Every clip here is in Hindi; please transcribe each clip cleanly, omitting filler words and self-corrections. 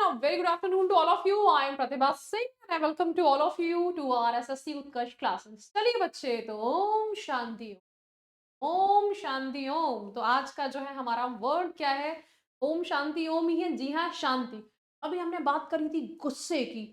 a very good afternoon to all of you. I am Pratibha Singh and I welcome to all of you to our SSC Utkarsh classes. चलिए बच्चे, तो ओम शांति ओम शांति ओम। तो आज का जो है हमारा वर्ड क्या है? ओम शांति ओम ही है। जी हाँ, शांति। अभी हमने बात करी थी गुस्से की,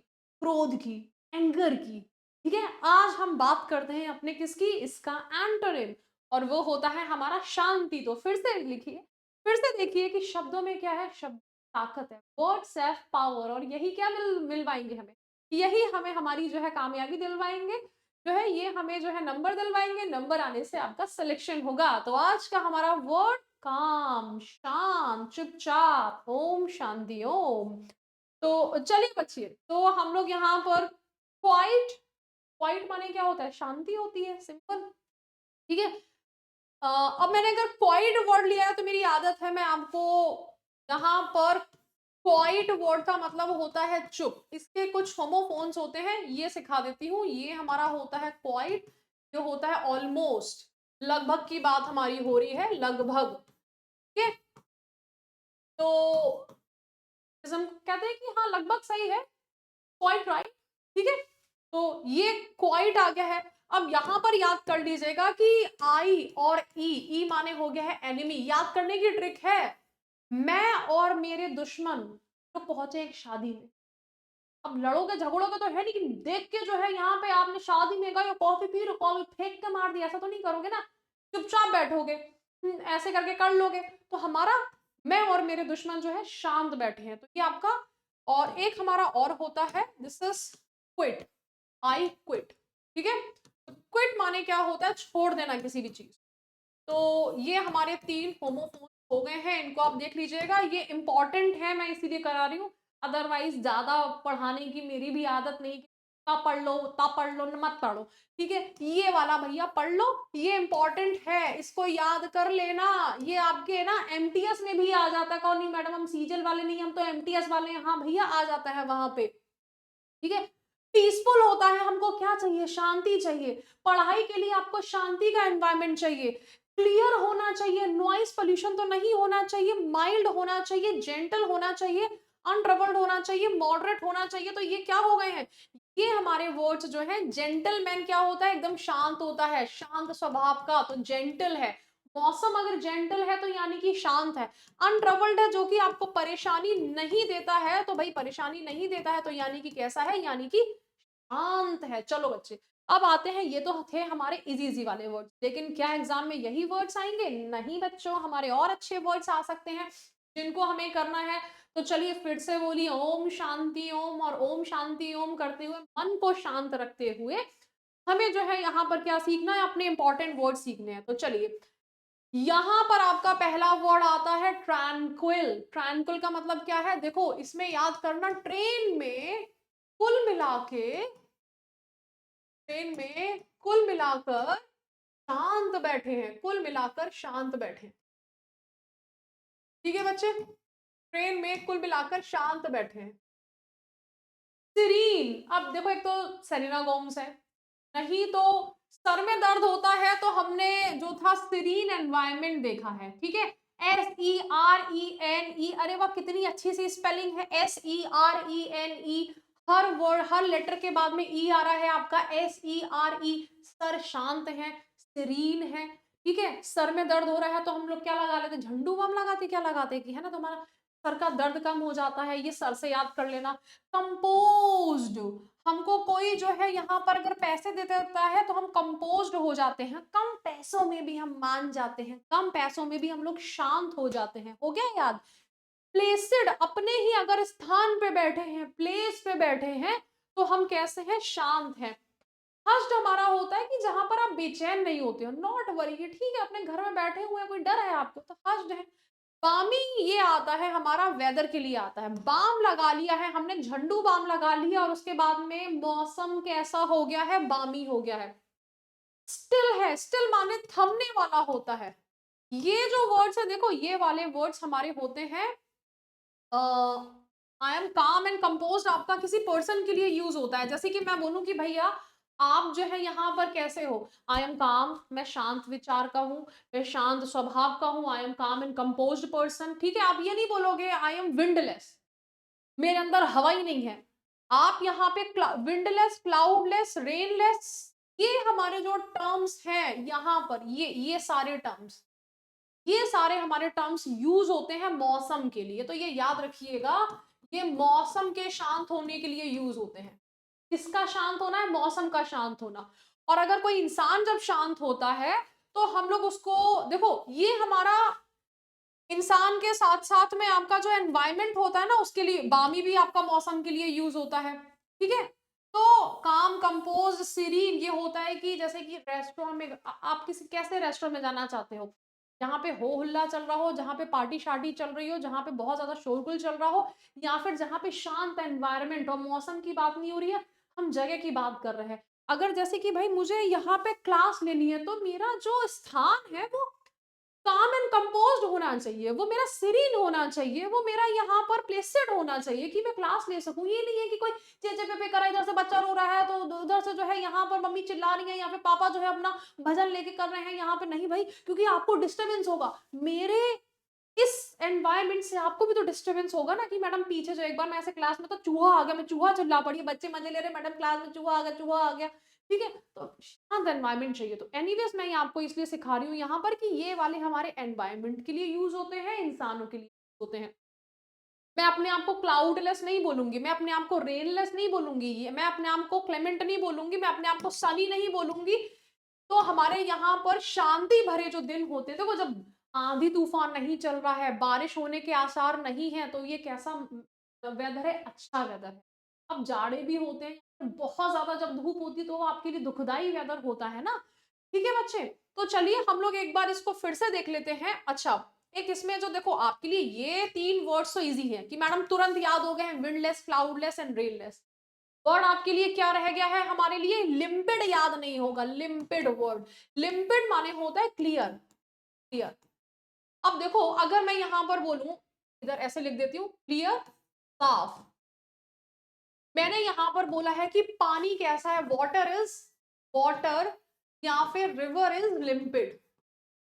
क्रोध की, एंगर की। ठीक है, आज हम बात करते हैं अपने किसकी? इसका एंटोनिम, और वो होता है हमारा शांति। तो फिर से लिखिए, फिर से देखिए कि शब्दों में क्या है। शब्द ताकत है, वर्ड्स हैव पावर, और यही क्या मिलवाएंगे हमें, यही हमें हमारी जो है कामयाबी दिलवाएंगे, जो है ये हमें जो है नंबर दिलवाएंगे। नंबर आने से आपका सिलेक्शन होगा। तो आज का हमारा वर्ड काम, शांत, चुपचाप, ओम शांति ओम। तो चलिए बच्चे, तो हम लोग यहाँ पर क्वाइट, क्वाइट माने क्या होता है? शांति होती है, सिंपल। ठीक है। अब मैंने अगर क्वाइट वर्ड लिया है तो मेरी आदत है मैं आपको यहाँ पर क्वाइट वर्ड का मतलब होता है चुप। इसके कुछ होमोफोन्स होते हैं, ये सिखा देती हूँ। ये हमारा होता है क्वाइट, जो होता है ऑलमोस्ट, लगभग की बात हमारी हो रही है, लगभग। ठीक है, तो हम कहते हैं कि हाँ लगभग सही है, क्वाइट राइट। ठीक है, तो ये क्वाइट आ गया है। अब यहाँ पर याद कर लीजिएगा कि आई और ई माने हो गया है एनिमी। याद करने की ट्रिक है, मैं और मेरे दुश्मन तो पहुंचे एक शादी में। अब लड़ोगे झगड़ोगे तो है, लेकिन देख के जो है यहाँ पे आपने शादी में गए, कॉफी पी रहे, कॉफी फेंक के मार दिया, ऐसा तो नहीं करोगे ना। चुपचाप बैठोगे, ऐसे करके कर लोगे। तो हमारा मैं और मेरे दुश्मन जो है शांत बैठे हैं, तो ये आपका। और एक हमारा और होता है, this is quit, I quit. ठीक है, क्विट माने क्या होता है? छोड़ देना किसी भी चीज। तो ये हमारे 3 होमोफोन हो गए हैं, इनको आप देख लीजिएगा। ये इंपॉर्टेंट है, मैं इसीलिए करा रही हूँ। अदरवाइज ज्यादा पढ़ाने की मेरी भी आदत नहीं, इतना पढ़ लो उतना पढ़ लो, मत पढ़ो। ठीक है, ये वाला भैया पढ़ लो, ये इंपॉर्टेंट है, इसको याद कर लेना। ये आपके ना एमटीएस में भी आ जाता है। कौन नहीं मैडम, हम सीजल वाले नहीं, हम तो एमटीएस वाले हैं। हाँ भैया, आ जाता है वहां पे। ठीक है, पीसफुल होता है। हमको क्या चाहिए? शांति चाहिए। पढ़ाई के लिए आपको शांति का एनवायरनमेंट चाहिए, क्लियर होना चाहिए, नॉइस पोल्यूशन तो नहीं होना चाहिए, माइल्ड होना चाहिए, जेंटल होना चाहिए, अनट्रबल्ड होना चाहिए, मॉडरेट होना चाहिए। तो ये क्या हो गए हैं? ये हमारे वर्ड्स जो है। जेंटलमैन क्या होता है? एकदम शांत होता है, शांत स्वभाव का, तो जेंटल है। मौसम अगर जेंटल है तो यानी कि शांत है। अनट्रबल्ड है, जो कि आपको परेशानी नहीं देता है, तो भाई परेशानी नहीं देता है तो यानी कि कैसा है? यानी कि शांत है। चलो बच्चे, अब आते हैं, ये तो थे हमारे इजी इजी वाले वर्ड्स, लेकिन क्या एग्जाम में यही वर्ड्स आएंगे? नहीं बच्चों, हमारे और अच्छे वर्ड्स आ सकते हैं जिनको हमें करना है। तो चलिए फिर से बोलिए, ओम शांति ओम। और ओम शांति ओम करते हुए, मन को शांत रखते हुए, हमें जो है यहाँ पर क्या सीखना है? अपने इंपॉर्टेंट वर्ड सीखने हैं। तो चलिए, यहां पर आपका पहला वर्ड आता है ट्रैंक्विल। ट्रैंक्विल का मतलब क्या है? देखो, इसमें याद करना, ट्रेन में कुल मिला के, ट्रेन में कुल मिलाकर शांत बैठे हैं, कुल मिलाकर शांत बैठे हैं। ठीक है बच्चे, ट्रेन में कुल मिलाकर शांत बैठे हैं। सीरीन, अब देखो, एक तो सेलेना गोम्स है, नहीं तो सर में दर्द होता है तो हमने जो था सीरीन एनवायरनमेंट देखा है। ठीक है, SERENE, अरे वाह, कितनी अच्छी सी स्पेलिंग है, SERENE। हर वर्ड, हर लेटर के बाद में ई आ रहा है आपका, SERE। सर शांत है, सीरीन है। ठीक है, सर में दर्द हो रहा है तो हम लोग क्या लगा लेते? झंडू बम लगाते, क्या लगाते कि है ना, तो हमारा सर का दर्द कम हो जाता है। ये सर से याद कर लेना। कंपोज्ड, हमको कोई जो है यहाँ पर अगर पैसे दे देता है तो हम कंपोज्ड हो जाते हैं, कम पैसों में भी हम मान जाते हैं, कम पैसों में भी हम लोग शांत हो जाते हैं। हो गया याद? प्लेसेड, अपने ही अगर स्थान पे बैठे हैं, प्लेस पे बैठे हैं, तो हम कैसे हैं? शांत हैं। हर्ष्ड हमारा होता है कि जहां पर आप बेचैन नहीं होते हो, नॉट वरी, ठीक है, अपने घर में बैठे हुए हैं, कोई डर है आपको, तो हर्ष्ड है। बामी, ये आता है हमारा वेदर के लिए आता है। बाम लगा लिया है हमने, झंडू बाम लगा लिया, और उसके बाद में मौसम कैसा हो गया है? बामी हो गया है। स्टिल है, स्टिल माने थमने वाला होता है। ये जो वर्ड्स है, देखो ये वाले वर्ड्स हमारे होते हैं, आई एम काम एंड कंपोज्ड आपका किसी पर्सन के लिए यूज होता है। जैसे कि मैं बोलूं कि भैया आप जो है यहाँ पर कैसे हो? आई एम काम, मैं शांत विचार का हूँ, मैं शांत स्वभाव का हूँ, आई एम काम एंड कंपोज्ड पर्सन। ठीक है, आप ये नहीं बोलोगे आई एम विंडलेस, मेरे अंदर हवा ही नहीं है। आप यहाँ पे विंडलेस, क्लाउडलेस, रेनलेस, ये हमारे जो टर्म्स हैं यहाँ पर, ये सारे टर्म्स, ये सारे हमारे टर्म्स यूज होते हैं मौसम के लिए। तो ये याद रखिएगा, ये मौसम के शांत होने के लिए यूज होते हैं। किसका शांत होना है? मौसम का शांत होना। और अगर कोई इंसान जब शांत होता है तो हम लोग उसको, देखो ये हमारा इंसान के साथ साथ में आपका जो एनवायरनमेंट होता है ना, उसके लिए बामी भी आपका मौसम के लिए यूज होता है। ठीक है, तो काम, कंपोज, सीरीन, ये होता है कि जैसे कि रेस्टोरेंट में आप किसी कैसे रेस्टोरेंट में जाना चाहते हो, जहाँ पे हो हल्ला चल रहा हो, जहाँ पे पार्टी शार्टी चल रही हो, जहाँ पे बहुत ज्यादा शोरगुल चल रहा हो, या फिर जहाँ पे शांत एनवायरनमेंट और मौसम की बात नहीं हो रही है, हम जगह की बात कर रहे हैं। अगर जैसे कि भाई मुझे यहाँ पे क्लास लेनी है, तो मेरा जो स्थान है वो काम एंड कंपोज्ड होना चाहिए, वो मेरा सीरीन होना चाहिए, वो मेरा यहाँ पर प्लेसेड होना चाहिए कि मैं क्लास ले सकूं। ये नहीं है कि कोई चेचे पे करा, इधर से बच्चा रो रहा है तो उधर से जो है यहाँ पर मम्मी चिल्ला रही है, या फिर पापा जो है अपना भजन लेके कर रहे हैं यहाँ पे, नहीं भाई, क्योंकि आपको डिस्टरबेंस होगा। मेरे इस एनवायरनमेंट से आपको भी तो डिस्टरबेंस होगा ना, कि मैडम पीछे जो एक बार मैं ऐसे क्लास में तो चूहा आ गया, मैं चूहा चिल्ला पड़ी, बच्चे मजे ले रहे, मैडम क्लास में चूहा आ गया, चूहा आ गया। ठीक है, तो शांत एनवायरनमेंट चाहिए। तो एनीवेज मैं आपको इसलिए सिखा रही हूँ यहाँ पर कि ये वाले हमारे एनवायरनमेंट के लिए यूज होते हैं, इंसानों के लिए होते हैं। मैं अपने आप को क्लाउडलेस नहीं बोलूंगी, मैं अपने आप को रेनलेस नहीं बोलूंगी, मैं अपने आप को क्लेमेंट नहीं बोलूंगी, मैं अपने आप को सनी नहीं बोलूंगी। तो हमारे यहाँ पर शांति भरे जो दिन होते थे, वो जब आंधी तूफान नहीं चल रहा है, बारिश होने के आसार नहीं है, तो ये कैसा वेदर है? अच्छा वेदर है। अब जाड़े भी होते हैं, बहुत ज्यादा जब धूप होती है तो वो आपके लिए दुखदाई वेदर होता है ना। ठीक है बच्चे, तो चलिए हम लोग एक बार इसको फिर से देख लेते हैं। अच्छा, एक इसमें जो देखो आपके लिए ये 3 वर्ड्स तो इजी है कि मैडम तुरंत याद हो गए हैं, windless, cloudless and rainless. Word आपके लिए क्या रह गया है? हमारे लिए लिम्पिड याद नहीं होगा, लिम्पिड वर्ड। लिम्पिड माने होता है क्लियर, क्लियर। अब देखो अगर मैं यहां पर बोलूं, इधर ऐसे लिख देती हूँ, क्लियर, साफ। मैंने यहां पर बोला है कि पानी कैसा है, वाटर इज, वाटर, या फिर रिवर इज लिम्पिड।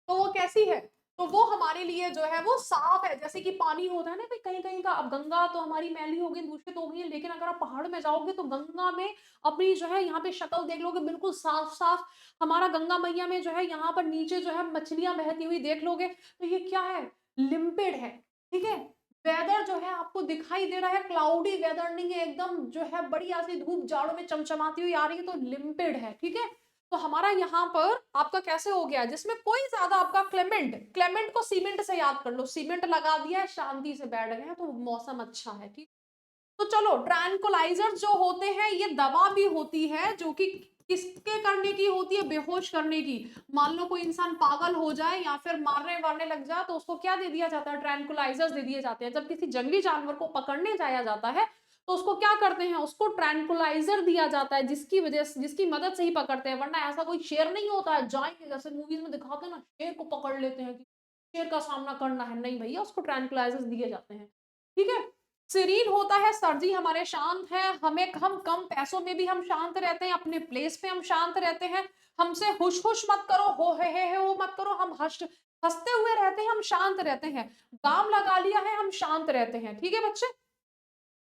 तो वो कैसी है? तो वो हमारे लिए जो है वो साफ है। जैसे कि पानी होता है ना, कहीं कहीं का, अब गंगा तो हमारी मैली हो गई, दूषित हो गई है, लेकिन अगर आप पहाड़ में जाओगे तो गंगा में अपनी जो है यहाँ पे शक्ल देख लोगे, बिल्कुल साफ साफ। हमारा गंगा मैया में जो है यहाँ पर नीचे जो है मछलियां बहती हुई देख लोगे, तो ये क्या है? लिम्पिड है। ठीक है, वेदर जो है आपको दिखाई दे रहा है, क्लाउडी वेदर नहीं है, एकदम जो है बढ़िया सी धूप जाड़ों में चमचमाती हुई आ रही है, तो लिम्पिड है। ठीक है, तो हमारा यहाँ पर आपका कैसे हो गया, जिसमें कोई ज्यादा आपका क्लेमेंट, क्लेमेंट को सीमेंट से याद कर लो, सीमेंट लगा दिया है, शांति से बैठ गए हैं, तो मौसम अच्छा है। ठीक, तो चलो, ट्रैंकुलाइजर जो होते हैं ये दवा भी होती है, जो कि किसके करने की होती है? बेहोश करने की। मान लो कोई इंसान पागल हो जाए या फिर मारने वारने लग जाए, तो उसको क्या दे दिया जाता है? ट्रैंकुलाइजर्स दे दिए जाते हैं। जब किसी जंगली जानवर को पकड़ने जाया जाता है तो उसको क्या करते हैं? उसको ट्रैंकुलाइजर दिया जाता है, जिसकी वजह से, जिसकी मदद से ही पकड़ते हैं। वरना ऐसा कोई शेर नहीं होता है जाएंगे, जैसे मूवीज में दिखाते हैं ना, शेर को पकड़ लेते हैं कि शेर का सामना करना है, नहीं भैया, उसको ट्रैंकुलाइजर्स दिए जाते हैं। ठीक है, सीरीन होता है सर्दी, हमारे शांत है, हमें, हम कम पैसों में भी हम शांत रहते हैं, अपने प्लेस पे हम शांत रहते हैं। हमसे हुश हुश मत करो, हो है हो मत करो, हम हंसते हुए रहते हैं, हम शांत रहते हैं। दाम लगा लिया है, हम शांत रहते हैं। ठीक है बच्चे,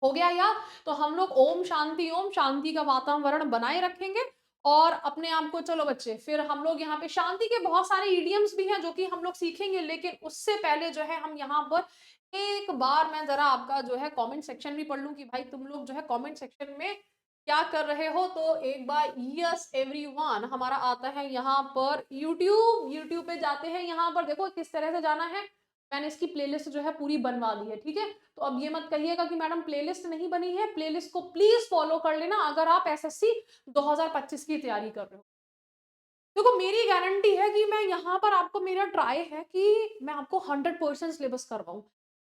हो गया याद? तो हम लोग ओम शांति का वातावरण बनाए रखेंगे। और अपने आप को, चलो बच्चे, फिर हम लोग यहाँ पे शांति के बहुत सारे इडियम्स भी हैं जो कि हम लोग सीखेंगे, लेकिन उससे पहले जो है हम यहाँ पर एक बार मैं जरा आपका जो है कमेंट सेक्शन भी पढ़ लूं कि भाई तुम लोग जो है कमेंट सेक्शन में क्या कर रहे हो। तो एक बार यस एवरीवन हमारा आता है यहाँ पर यूट्यूब पे जाते हैं। यहाँ पर देखो किस तरह से जाना है, मैंने इसकी प्लेलिस्ट जो है पूरी बनवा ली है। ठीक है, तो अब ये मत कहिएगा कि मैडम प्लेलिस्ट नहीं बनी है, प्लेलिस्ट को प्लीज फॉलो कर लेना अगर आप एसएससी 2025 की तैयारी कर रहे हो। देखो मेरी गारंटी है कि मैं यहाँ पर आपको, मेरा ट्राई है कि मैं आपको 100% सिलेबस करवाऊं।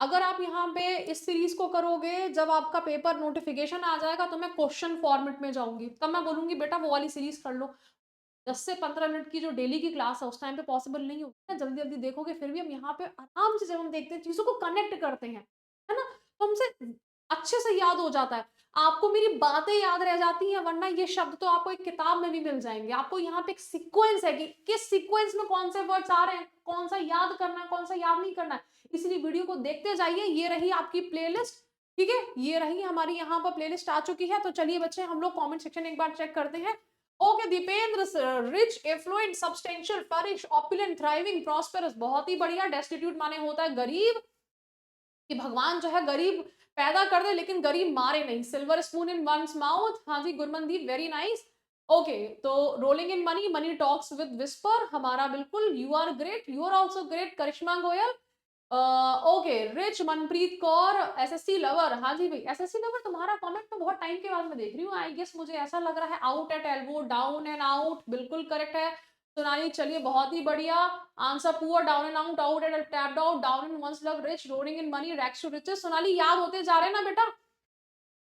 अगर आप यहाँ पे इस सीरीज को करोगे, जब आपका पेपर नोटिफिकेशन आ जाएगा तो मैं क्वेश्चन फॉर्मेट में जाऊंगी, तब मैं बोलूंगी बेटा वो वाली सीरीज कर लो। 10 से 15 मिनट की जो डेली की क्लास है उस टाइम पे पॉसिबल नहीं होती है, जल्दी जल्दी देखोगे, फिर भी हम यहाँ पे आराम से जब हम देखते हैं, चीजों को कनेक्ट करते हैं, है ना, तो हमसे अच्छे से याद हो जाता है। आपको मेरी बातें याद रह जाती हैं, वरना ये शब्द तो आपको एक किताब में भी मिल जाएंगे। आपको यहाँ पे एक सीक्वेंस है कि किस सीक्वेंस में कौन से वर्ड्स आ रहे हैं, कौन सा याद करना है, कौन सा याद नहीं करना है। इसलिए वीडियो को देखते जाइए। ये रही आपकी प्लेलिस्ट, ठीक है, ये रही हमारी यहाँ पर प्लेलिस्ट आ चुकी है। तो चलिए बच्चे हम लोग कमेंट सेक्शन एक बार चेक करते हैं। Okay, Dipendra sir, rich, affluent, substantial, flourish, opulent, thriving, prosperous, बहुत ही बढ़िया। डेस्टिट्यूट माने होता है गरीब, कि भगवान जो है गरीब पैदा कर दे लेकिन गरीब मारे नहीं। Silver spoon in one's mouth, हाँ जी गुरमनदीप, वेरी नाइस। ओके, तो rolling in money, money talks with whisper, हमारा बिल्कुल, you are great, you are also great. Karishma Goyal, okay, rich, Manpreet Kaur, SSC lover, हाँ जी भाई एसएससी लवर, तुम्हारा कमेंट में बहुत टाइम के बाद में देख रही हूँ, आई गेस मुझे ऐसा लग रहा है। Out at elbow, down and out, बिल्कुल करेक्ट है। सोनाली, चलिए बहुत ही बढ़िया answer. Poor, down and out, out and tapped out, down in one's luck, rich, rolling in money, rags to riches. Sonali याद होते जा रहे हैं ना बेटा,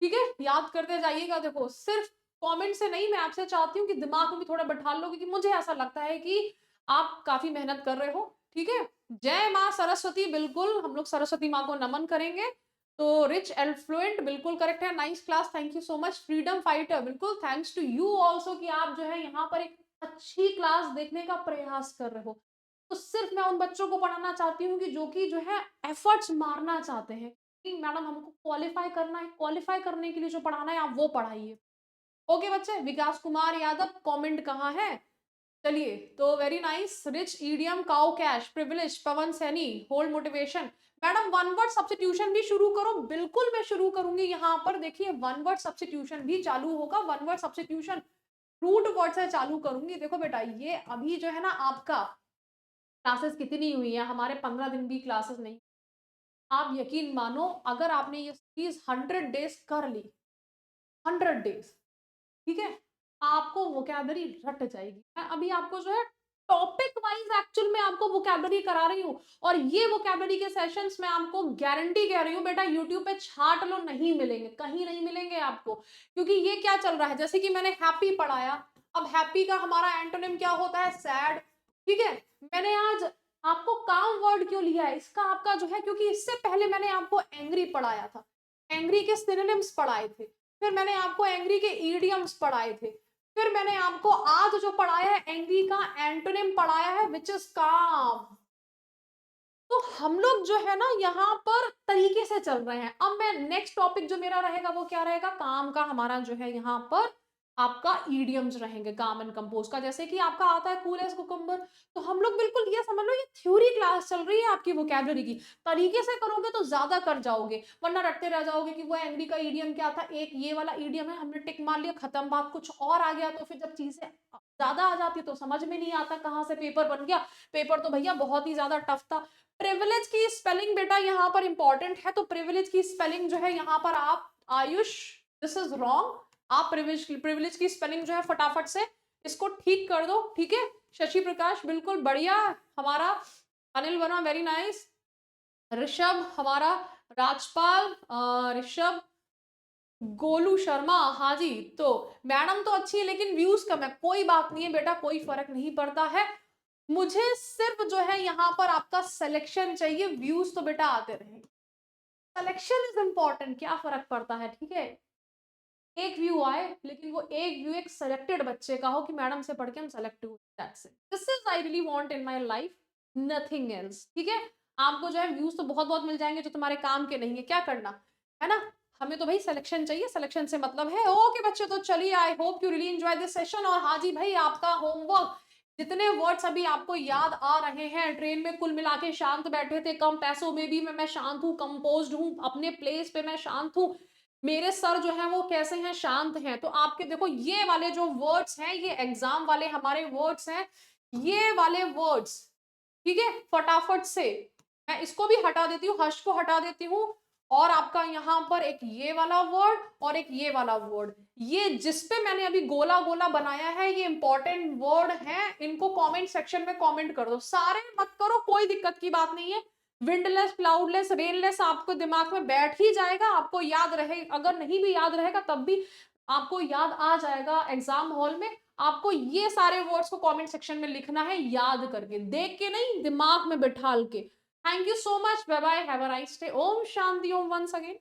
ठीक है, याद करते जाइएगा। देखो सिर्फ कमेंट से नहीं, मैं आपसे चाहती हूँ कि दिमाग में भी थोड़ा बैठा लो, क्योंकि मुझे ऐसा लगता है कि आप काफी मेहनत कर रहे हो। ठीक है, जय माँ सरस्वती, बिल्कुल हम लोग सरस्वती माँ को नमन करेंगे। तो रिच एल्फ्लुएंट बिल्कुल करेक्ट है, nice class, thank you so much. Freedom fighter, बिल्कुल थैंक्स टू यू ऑल्सो कि आप जो है यहाँ पर एक अच्छी क्लास देखने का प्रयास कर रहे हो। तो सिर्फ मैं उन बच्चों को पढ़ाना चाहती हूँ कि जो है एफर्ट्स मारना चाहते हैं कि मैडम हमको क्वालिफाई करना है, क्वालिफाई करने के लिए जो पढ़ाना है आप वो पढ़ाइए। ओके बच्चे, विकास कुमार यादव, कमेंट कहाँ है? चलिए, तो very nice. Rich, idiom, cow cash, privilege, Pawan Saini, hold motivation. Madam one word substitution भी शुरू करो, बिल्कुल मैं शुरू करूंगी। यहाँ पर देखिए वन वर्ड सब्स्टिट्यूशन भी चालू होगा। One word substitution root word से चालू करूंगी। देखो बेटा, ये अभी जो है ना आपका क्लासेस कितनी हुई है, हमारे 15 दिन भी क्लासेस नहीं। आप यकीन मानो, अगर आपने ये चीज 100 डेज कर ली, 100 डेज, ठीक है, आपको वोकैबलरी रट जाएगी। मैं अभी आपको जो है टॉपिक वाइज एक्चुअल में आपको वोकैबलरी करा रही हूँ, और ये वोकैबलरी के सेशंस में आपको गारंटी कह रही हूँ बेटा, यूट्यूब पे छाट लो, नहीं मिलेंगे, कहीं नहीं मिलेंगे आपको। क्योंकि ये क्या चल रहा है, जैसे कि मैंने हैप्पी पढ़ाया, अब हैप्पी का हमारा एंटोनिम क्या होता है, सैड। ठीक है, मैंने आज आपको काम वर्ड क्यों लिया है, इसका आपका जो है, क्योंकि इससे पहले मैंने आपको एंग्री पढ़ाया था, एंग्री के सिनोनिम्स पढ़ाए थे, फिर मैंने आपको एंग्री के ईडियम्स पढ़ाए थे, फिर मैंने आपको आज जो पढ़ाया है एंग्री का एंटोनिम पढ़ाया है, विच इज काम। तो हम लोग जो है ना यहाँ पर तरीके से चल रहे हैं। अब मैं नेक्स्ट टॉपिक जो मेरा रहेगा वो क्या रहेगा, काम का हमारा जो है यहाँ पर आपका ईडियम्स रहेंगे, काम एंड कंपोज का। जैसे कि आपका आता है कूल एज कुकुम्बर, तो हम लोग बिल्कुल ये समझ लो ये थ्योरी क्लास चल रही है आपकी वोकैबलरी की। तरीके से करोगे तो ज्यादा कर जाओगे, वरना रटते रह जाओगे कि वो एंग्री का ईडियम क्या था, एक ये वाला ईडियम है, हमने टिक मार लिया, खत्म बात, कुछ और आ गया। तो फिर जब चीजें ज्यादा आ जाती है तो समझ में नहीं आता कहाँ से पेपर बन गया। पेपर तो भैया बहुत ही ज्यादा टफ था। प्रिविलेज की स्पेलिंग बेटा यहाँ पर इंपॉर्टेंट है, तो प्रिविलेज की स्पेलिंग जो है यहाँ पर आप, आयुष, दिस इज रॉन्ग, आप प्रिविलेज की स्पेलिंग जो है फटाफट से इसको ठीक कर दो। ठीक है, शशि प्रकाश बिल्कुल बढ़िया, हमारा अनिल वर्मा वेरी नाइस, ऋषभ हमारा, राजपाल, ऋषभ, गोलू शर्मा, हाँ जी। तो मैडम तो अच्छी है लेकिन व्यूज कम है, कोई बात नहीं है बेटा, कोई फर्क नहीं पड़ता है। मुझे सिर्फ जो है यहाँ पर आपका सिलेक्शन चाहिए, व्यूज तो बेटा आते रहेंगे। सिलेक्शन इज इंपॉर्टेंट, क्या फर्क पड़ता है, ठीक है, एक व्यू आए लेकिन वो एक व्यू एक सेलेक्टेड बच्चे का हो कि मैडम से पढ़ के हम सेलेक्ट हुए, that's it, this is I really want in my life, nothing else. ठीक है, आपको जो है व्यूज तो बहुत बहुत मिल जाएंगे जो तुम्हारे काम के नहीं है, क्या करना है ना, हमें तो भाई सिलेक्शन चाहिए, सिलेक्शन से मतलब है। ओके बच्चे, तो चलिए, I hope you really enjoy this session. और हाँ जी भाई, आपका होमवर्क, जितने वर्ड्स अभी आपको याद आ रहे हैं, ट्रेन में कुल मिला के शांत बैठे थे, कम पैसों में भी मैं शांत हूँ, कंपोज्ड हूँ, अपने प्लेस पे मैं शांत हूँ, मेरे सर जो है वो कैसे हैं, शांत हैं। तो आपके देखो ये वाले जो वर्ड्स हैं, ये एग्जाम वाले हमारे वर्ड्स हैं, ये वाले वर्ड्स, ठीक है, फटाफट से मैं इसको भी हटा देती हूँ, हर्ष को हटा देती हूँ, और आपका यहाँ पर एक ये वाला वर्ड और एक ये वाला वर्ड, ये जिसपे मैंने अभी गोला गोला बनाया है, ये इंपॉर्टेंट वर्ड है, इनको कमेंट सेक्शन में कमेंट कर दो, सारे मत करो, कोई दिक्कत की बात नहीं है। विंडलेस, क्लाउडलेस, रेनलेस आपको दिमाग में बैठ ही जाएगा, आपको याद रहे, अगर नहीं भी याद रहेगा तब भी आपको याद आ जाएगा एग्जाम हॉल में। आपको ये सारे वर्ड्स को कमेंट सेक्शन में लिखना है, याद करके, देख के नहीं, दिमाग में बिठाल के। Thank you so much, bye bye, have a nice day, ओम शांति ओम, वंस अगेन।